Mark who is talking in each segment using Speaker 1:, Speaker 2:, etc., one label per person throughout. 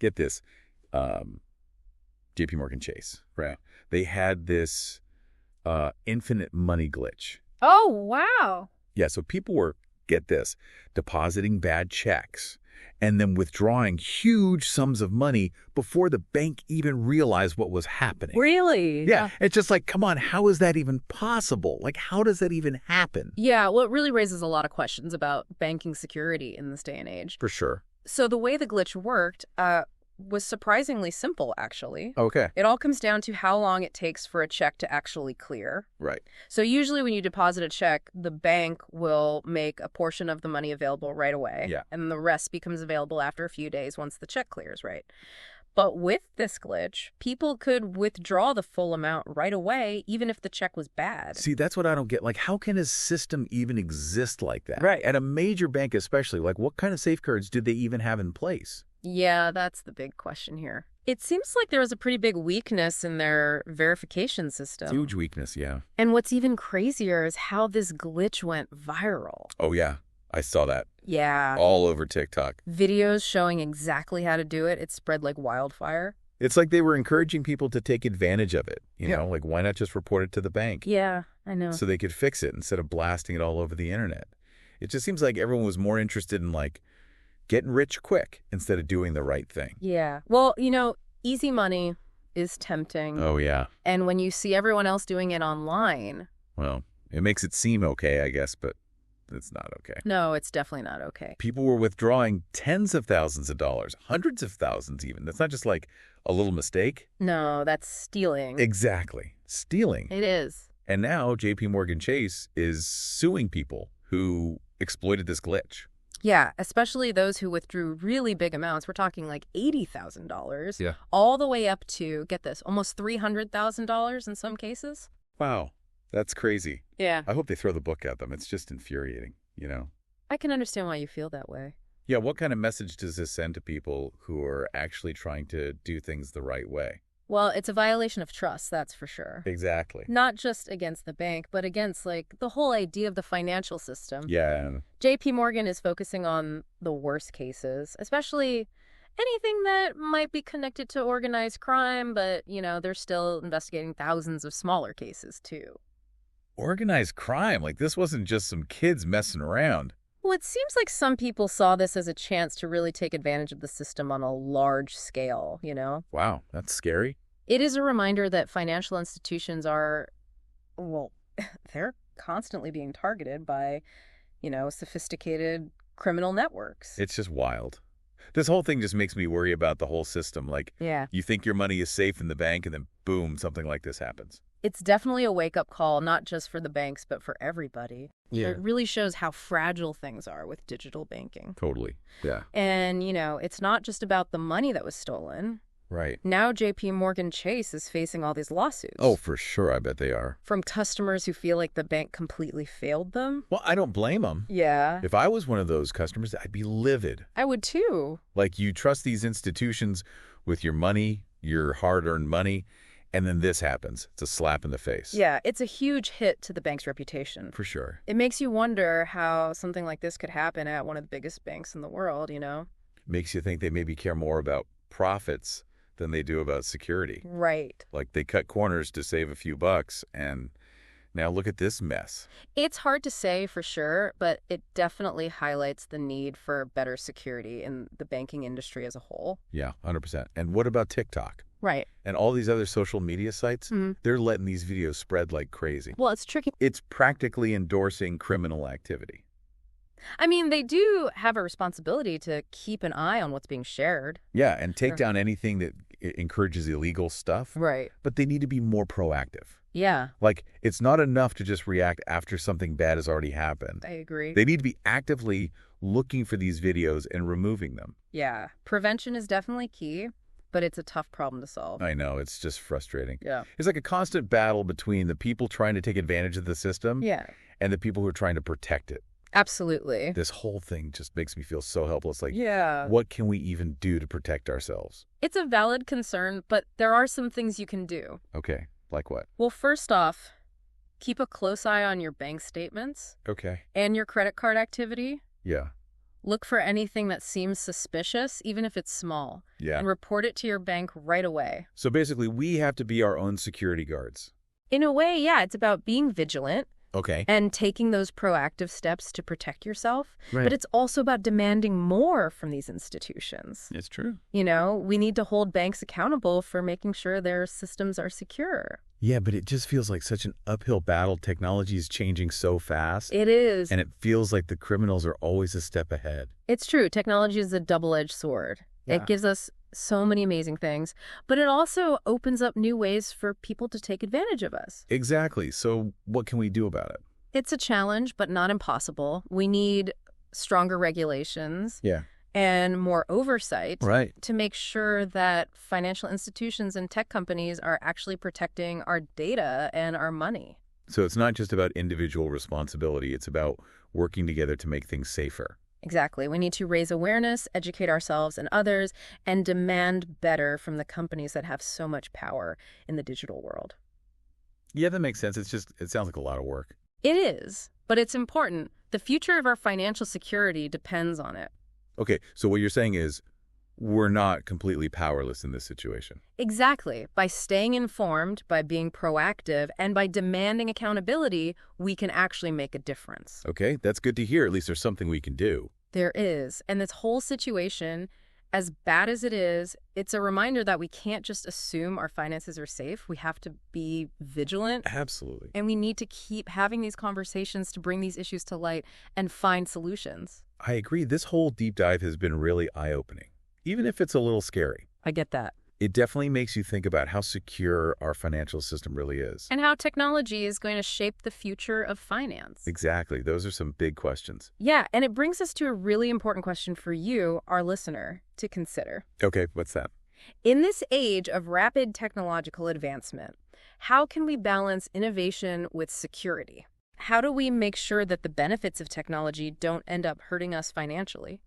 Speaker 1: get this, JPMorgan Chase, right? They had this infinite money glitch.
Speaker 2: Oh, wow.
Speaker 1: Yeah, so people were, get this, depositing bad checks and then withdrawing huge sums of money before the bank even realized what was happening.
Speaker 2: Really?
Speaker 1: Yeah, it's just like, come on, how is that even possible? Like, how does that even happen?
Speaker 2: Yeah, well, it really raises a lot of questions about banking security in this day and age.
Speaker 1: For sure.
Speaker 2: So the way the glitch worked was surprisingly simple, actually.
Speaker 1: Okay.
Speaker 2: It all comes down to how long it takes for a check to actually clear.
Speaker 1: Right.
Speaker 2: So usually when you deposit a check, the bank will make a portion of the money available right away.
Speaker 1: Yeah.
Speaker 2: And the rest becomes available after a few days once the check clears, right? But with this glitch, people could withdraw the full amount right away, even if the check was bad.
Speaker 1: See, that's what I don't get. Like, how can a system even exist like that?
Speaker 2: Right.
Speaker 1: At a major bank especially, like, what kind of safeguards do they even have in place?
Speaker 2: Yeah, that's the big question here. It seems like there was a pretty big weakness in their verification system.
Speaker 1: Huge weakness, yeah.
Speaker 2: And what's even crazier is how this glitch went viral.
Speaker 1: Oh, yeah. I saw that.
Speaker 2: Yeah.
Speaker 1: All over TikTok.
Speaker 2: Videos showing exactly how to do it. It spread like wildfire.
Speaker 1: It's like they were encouraging people to take advantage of it. You know, like, why not just report it to the bank?
Speaker 2: Yeah, I know.
Speaker 1: So they could fix it instead of blasting it all over the internet. It just seems like everyone was more interested in, like, getting rich quick instead of doing the right thing.
Speaker 2: Yeah. Well, easy money is tempting.
Speaker 1: Oh, yeah.
Speaker 2: And when you see everyone else doing it online...
Speaker 1: Well, it makes it seem okay, I guess, but it's not okay.
Speaker 2: No, it's definitely not okay.
Speaker 1: People were withdrawing tens of thousands of dollars, hundreds of thousands even. That's not just like a little mistake.
Speaker 2: No, that's stealing.
Speaker 1: Exactly. Stealing.
Speaker 2: It is.
Speaker 1: And now JPMorgan Chase is suing people who exploited this glitch.
Speaker 2: Yeah, especially those who withdrew really big amounts. We're talking like $80,000.
Speaker 1: Yeah.
Speaker 2: All the way up to, get this, almost $300,000 in some cases.
Speaker 1: Wow. That's crazy.
Speaker 2: Yeah.
Speaker 1: I hope they throw the book at them. It's just infuriating, you know?
Speaker 2: I can understand why you feel that way.
Speaker 1: Yeah, what kind of message does this send to people who are actually trying to do things the right way?
Speaker 2: Well, it's a violation of trust, that's for sure.
Speaker 1: Exactly.
Speaker 2: Not just against the bank, but against, like, the whole idea of the financial system.
Speaker 1: Yeah.
Speaker 2: JPMorgan is focusing on the worst cases, especially anything that might be connected to organized crime, but, they're still investigating thousands of smaller cases, too.
Speaker 1: Organized crime? Like, this wasn't just some kids messing around.
Speaker 2: Well, it seems like some people saw this as a chance to really take advantage of the system on a large scale,
Speaker 1: Wow, that's scary.
Speaker 2: It is a reminder that financial institutions are, well, they're constantly being targeted by, sophisticated criminal networks.
Speaker 1: It's just wild. This whole thing just makes me worry about the whole system. Like,
Speaker 2: yeah.
Speaker 1: You think your money is safe in the bank, and then boom, something like this happens.
Speaker 2: It's definitely a wake-up call, not just for the banks, but for everybody.
Speaker 1: Yeah.
Speaker 2: It really shows how fragile things are with digital banking.
Speaker 1: Totally. Yeah.
Speaker 2: And, it's not just about the money that was stolen.
Speaker 1: Right.
Speaker 2: Now JPMorgan Chase is facing all these lawsuits.
Speaker 1: Oh, for sure. I bet they are.
Speaker 2: From customers who feel like the bank completely failed them.
Speaker 1: Well, I don't blame them.
Speaker 2: Yeah.
Speaker 1: If I was one of those customers, I'd be livid.
Speaker 2: I would too.
Speaker 1: Like, you trust these institutions with your money, your hard-earned money, and then this happens. It's a slap in the face.
Speaker 2: Yeah, it's a huge hit to the bank's reputation.
Speaker 1: For sure.
Speaker 2: It makes you wonder how something like this could happen at one of the biggest banks in the world,
Speaker 1: Makes you think they maybe care more about profits than they do about security.
Speaker 2: Right.
Speaker 1: Like, they cut corners to save a few bucks, and now look at this mess.
Speaker 2: It's hard to say for sure, but it definitely highlights the need for better security in the banking industry as a whole.
Speaker 1: Yeah, 100%. And what about TikTok?
Speaker 2: Right.
Speaker 1: And all these other social media sites, they're letting these videos spread like crazy.
Speaker 2: Well, it's tricky.
Speaker 1: It's practically endorsing criminal activity.
Speaker 2: I mean, they do have a responsibility to keep an eye on what's being shared.
Speaker 1: Yeah, and take down anything that encourages illegal stuff.
Speaker 2: Right.
Speaker 1: But they need to be more proactive.
Speaker 2: Yeah.
Speaker 1: Like, it's not enough to just react after something bad has already happened.
Speaker 2: I agree.
Speaker 1: They need to be actively looking for these videos and removing them.
Speaker 2: Yeah. Prevention is definitely key, but it's a tough problem to solve.
Speaker 1: I know. It's just frustrating.
Speaker 2: Yeah.
Speaker 1: It's like a constant battle between the people trying to take advantage of the system and the people who are trying to protect it.
Speaker 2: Absolutely.
Speaker 1: This whole thing just makes me feel so helpless. Like,
Speaker 2: yeah.
Speaker 1: What can we even do to protect ourselves?
Speaker 2: It's a valid concern, but there are some things you can do.
Speaker 1: Okay. Like what?
Speaker 2: Well, first off, keep a close eye on your bank statements.
Speaker 1: Okay.
Speaker 2: And your credit card activity.
Speaker 1: Yeah.
Speaker 2: Look for anything that seems suspicious, even if it's small,
Speaker 1: Yeah.
Speaker 2: and report it to your bank right away.
Speaker 1: So basically, we have to be our own security guards.
Speaker 2: In a way, yeah, it's about being vigilant
Speaker 1: Okay.
Speaker 2: and taking those proactive steps to protect yourself.
Speaker 1: Right.
Speaker 2: But it's also about demanding more from these institutions.
Speaker 1: It's true.
Speaker 2: You know, we need to hold banks accountable for making sure their systems are secure.
Speaker 1: Yeah, but it just feels like such an uphill battle. Technology is changing so fast.
Speaker 2: It is.
Speaker 1: And it feels like the criminals are always a step ahead.
Speaker 2: It's true. Technology is a double-edged sword.
Speaker 1: Yeah.
Speaker 2: It gives us so many amazing things, but it also opens up new ways for people to take advantage of us.
Speaker 1: Exactly. So what can we do about it?
Speaker 2: It's a challenge, but not impossible. We need stronger regulations
Speaker 1: Yeah.
Speaker 2: and more oversight
Speaker 1: Right.
Speaker 2: to make sure that financial institutions and tech companies are actually protecting our data and our money.
Speaker 1: So it's not just about individual responsibility. It's about working together to make things safer.
Speaker 2: Exactly. We need to raise awareness, educate ourselves and others, and demand better from the companies that have so much power in the digital world.
Speaker 1: Yeah, that makes sense. It sounds like a lot of work.
Speaker 2: It is, but it's important. The future of our financial security depends on it.
Speaker 1: Okay, so what you're saying is we're not completely powerless in this situation.
Speaker 2: Exactly. By staying informed, by being proactive, and by demanding accountability, we can actually make a difference.
Speaker 1: Okay, that's good to hear. At least there's something we can do.
Speaker 2: There is. And this whole situation, as bad as it is, it's a reminder that we can't just assume our finances are safe. We have to be vigilant.
Speaker 1: Absolutely.
Speaker 2: And we need to keep having these conversations to bring these issues to light and find solutions.
Speaker 1: I agree. This whole deep dive has been really eye-opening, even if it's a little scary.
Speaker 2: I get that.
Speaker 1: It definitely makes you think about how secure our financial system really is.
Speaker 2: And how technology is going to shape the future of finance.
Speaker 1: Exactly. Those are some big questions.
Speaker 2: Yeah, and it brings us to a really important question for you, our listener, to consider.
Speaker 1: Okay, what's that?
Speaker 2: In this age of rapid technological advancement, how can we balance innovation with security? How do we make sure that the benefits of technology don't end up hurting us financially?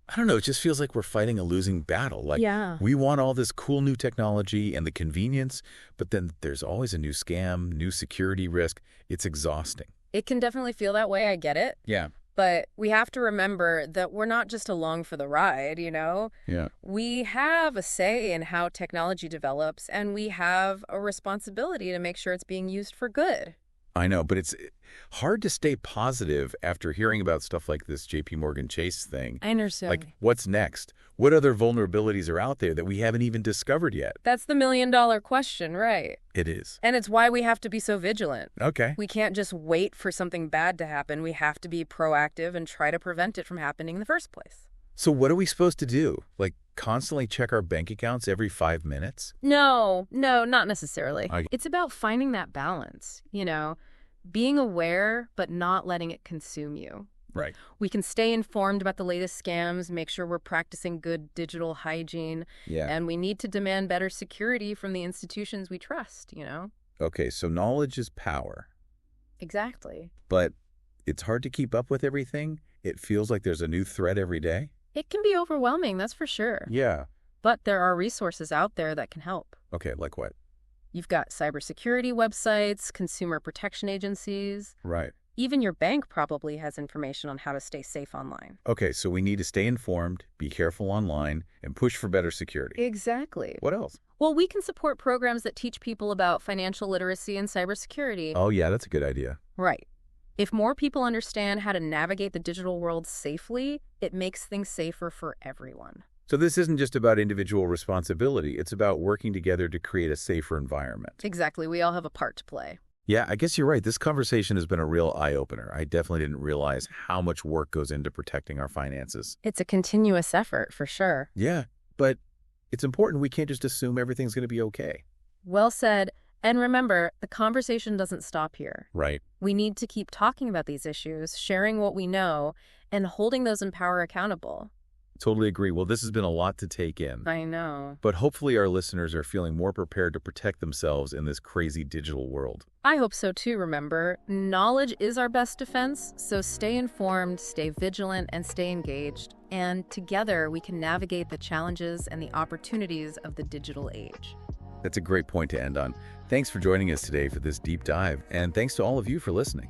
Speaker 1: I don't know. It just feels like we're fighting a losing battle. Like,
Speaker 2: Yeah.
Speaker 1: we want all this cool new technology and the convenience, but then there's always a new scam, new security risk. It's exhausting.
Speaker 2: It can definitely feel that way, I get it.
Speaker 1: Yeah.
Speaker 2: But we have to remember that we're not just along for the ride, you know?
Speaker 1: Yeah.
Speaker 2: We have a say in how technology develops, and we have a responsibility to make sure it's being used for good.
Speaker 1: I know, but it's hard to stay positive after hearing about stuff like this JPMorgan Chase thing.
Speaker 2: I understand.
Speaker 1: Like, what's next? What other vulnerabilities are out there that we haven't even discovered yet?
Speaker 2: That's the million-dollar question, right?
Speaker 1: It is.
Speaker 2: And it's why we have to be so vigilant.
Speaker 1: Okay.
Speaker 2: We can't just wait for something bad to happen. We have to be proactive and try to prevent it from happening in the first place.
Speaker 1: So what are we supposed to do? Like, constantly check our bank accounts every 5 minutes?
Speaker 2: No, not necessarily.
Speaker 1: I-
Speaker 2: It's about finding that balance, you know, being aware but not letting it consume you.
Speaker 1: Right.
Speaker 2: We can stay informed about the latest scams, make sure we're practicing good digital hygiene,
Speaker 1: Yeah.
Speaker 2: and we need to demand better security from the institutions we trust, you know?
Speaker 1: Okay, so knowledge is power,
Speaker 2: Exactly.
Speaker 1: but it's hard to keep up with everything. It feels like there's a new threat every day.
Speaker 2: It can be overwhelming, that's for sure.
Speaker 1: Yeah.
Speaker 2: But there are resources out there that can help.
Speaker 1: Okay, like what?
Speaker 2: You've got cybersecurity websites, consumer protection agencies.
Speaker 1: Right.
Speaker 2: Even your bank probably has information on how to stay safe online.
Speaker 1: Okay, so we need to stay informed, be careful online, and push for better security.
Speaker 2: Exactly.
Speaker 1: What else?
Speaker 2: Well, we can support programs that teach people about financial literacy and cybersecurity.
Speaker 1: Oh, yeah, that's a good idea.
Speaker 2: Right. If more people understand how to navigate the digital world safely, it makes things safer for everyone.
Speaker 1: So this isn't just about individual responsibility. It's about working together to create a safer environment.
Speaker 2: Exactly. We all have a part to play.
Speaker 1: Yeah, I guess you're right. This conversation has been a real eye-opener. I definitely didn't realize how much work goes into protecting our finances.
Speaker 2: It's a continuous effort, for sure.
Speaker 1: Yeah, but it's important. We can't just assume everything's going to be okay.
Speaker 2: Well said. And remember, the conversation doesn't stop here.
Speaker 1: Right.
Speaker 2: We need to keep talking about these issues, sharing what we know, and holding those in power accountable.
Speaker 1: Totally agree. Well, this has been a lot to take in.
Speaker 2: I know.
Speaker 1: But hopefully our listeners are feeling more prepared to protect themselves in this crazy digital world.
Speaker 2: I hope so too, remember. Knowledge is our best defense, so stay informed, stay vigilant, and stay engaged. And together we can navigate the challenges and the opportunities of the digital age.
Speaker 1: That's a great point to end on. Thanks for joining us today for this deep dive, and thanks to all of you for listening.